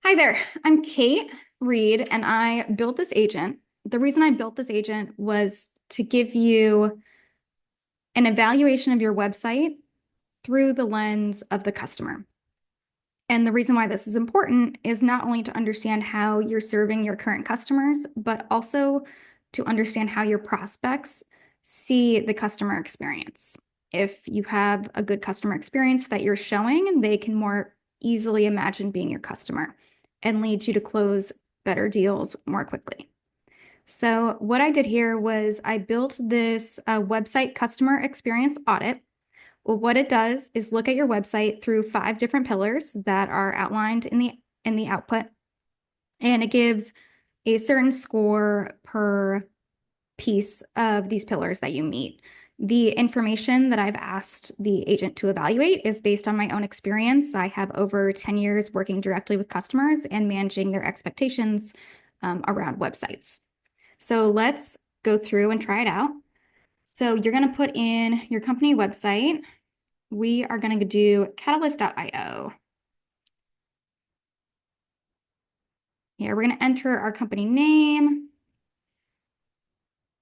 Hi there, I'm Kate Reed, and I built this agent. The reason I built this agent was to give you an evaluation of your website through the lens of the customer. And the reason why this is important is not only to understand how you're serving your current customers, but also to understand how your prospects see the customer experience. If you have a good customer experience that you're showing, they can more easily imagine being your customer and lead you to close better deals more quickly. So what I did here was I built this website customer experience audit. Well, what it does is look at your website through 5 different pillars that are outlined in the output, and it gives a certain score per piece of these pillars that you meet. The information that I've asked the agent to evaluate is based on my own experience. I have over 10 years working directly with customers and managing their expectations around websites. So let's go through and try it out. So you're going to put in your company website. We are going to do catalyst.io. Here, we're going to enter our company name.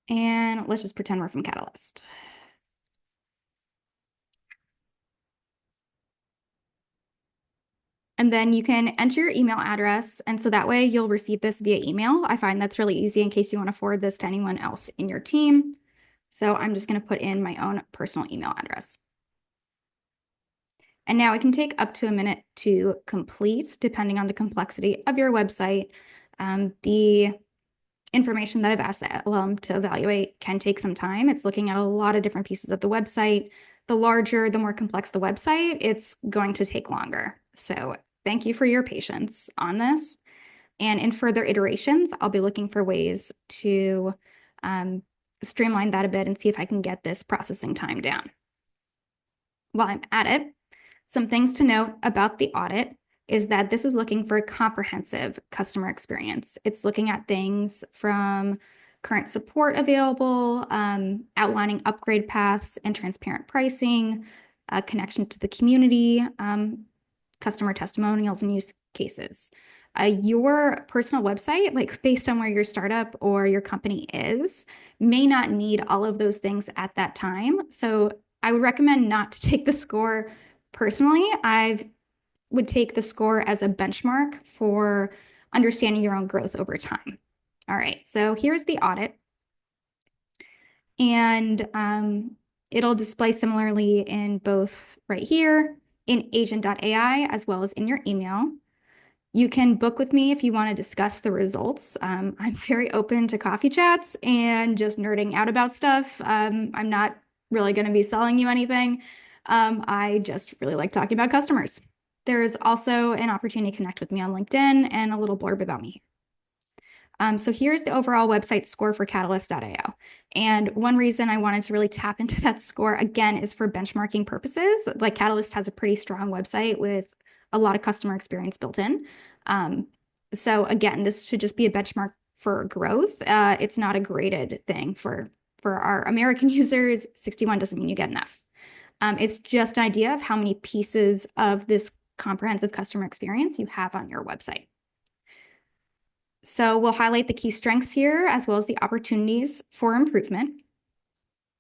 And let's just pretend we're from Catalyst. And then you can enter your email address. And so that way you'll receive this via email. I find that's really easy in case you want to forward this to anyone else in your team. So I'm just going to put in my own personal email address. And now it can take up to a minute to complete, depending on the complexity of your website. The information that I've asked the LLM to evaluate can take some time. It's looking at a lot of different pieces of the website. The larger, the more complex the website, it's going to take longer. So thank you for your patience on this. And in further iterations, I'll be looking for ways to streamline that a bit and see if I can get this processing time down. While I'm at it, some things to note about the audit is that this is looking for a comprehensive customer experience. It's looking at things from current support available, outlining upgrade paths and transparent pricing, connection to the community, customer testimonials and use cases. Your personal website, like based on where your startup or your company is, may not need all of those things at that time. So I would recommend not to take the score personally. I would take the score as a benchmark for understanding your own growth over time. All right, so here's the audit. And it'll display similarly in both right here in agent.ai as well as in your email. You can book with me if you want to discuss the results. I'm very open to coffee chats and just nerding out about stuff. I'm not really going to be selling you anything. I just really like talking about customers. There's also an opportunity to connect with me on LinkedIn and a little blurb about me. So here's the overall website score for Catalyst.io. And one reason I wanted to really tap into that score, again, is for benchmarking purposes. Like Catalyst has a pretty strong website with a lot of customer experience built in. So again, this should just be a benchmark for growth. It's not a graded thing for our American users. 61 doesn't mean you get enough. It's just an idea of how many pieces of this comprehensive customer experience you have on your website. So we'll highlight the key strengths here as well as the opportunities for improvement.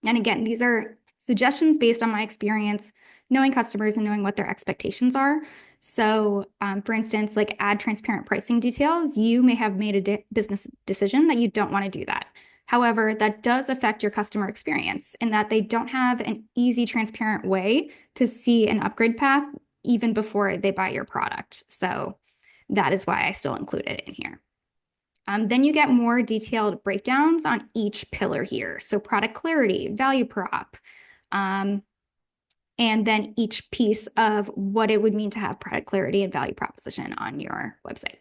And again, these are suggestions based on my experience, knowing customers and knowing what their expectations are. So for instance, like add transparent pricing details, you may have made a business decision that you don't want to do that. However, that does affect your customer experience in that they don't have an easy, transparent way to see an upgrade path even before they buy your product. So that is why I still include it in here. Then you get more detailed breakdowns on each pillar here. So product clarity, value prop, and then each piece of what it would mean to have product clarity and value proposition on your website.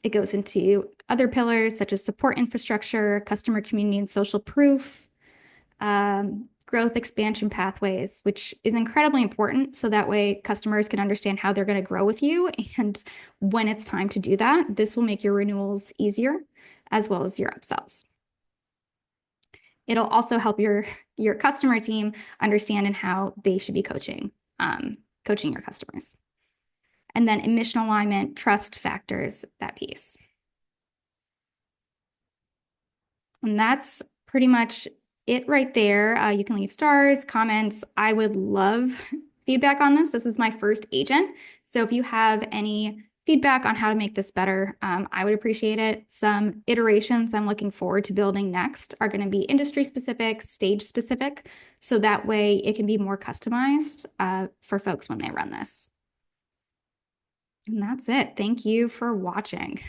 It goes into other pillars such as support infrastructure, customer community and social proof, growth expansion pathways, which is incredibly important. So that way customers can understand how they're going to grow with you. And when it's time to do that, this will make your renewals easier as well as your upsells. It'll also help your customer team understand and how they should be coaching your customers. And then emission alignment, trust factors, that piece. And that's pretty much it right there. You can leave stars, comments. I would love feedback on this. This is my first agent. So if you have any feedback on how to make this better, I would appreciate it. Some iterations I'm looking forward to building next are going to be industry specific, stage specific. So that way it can be more customized for folks when they run this. And that's it. Thank you for watching.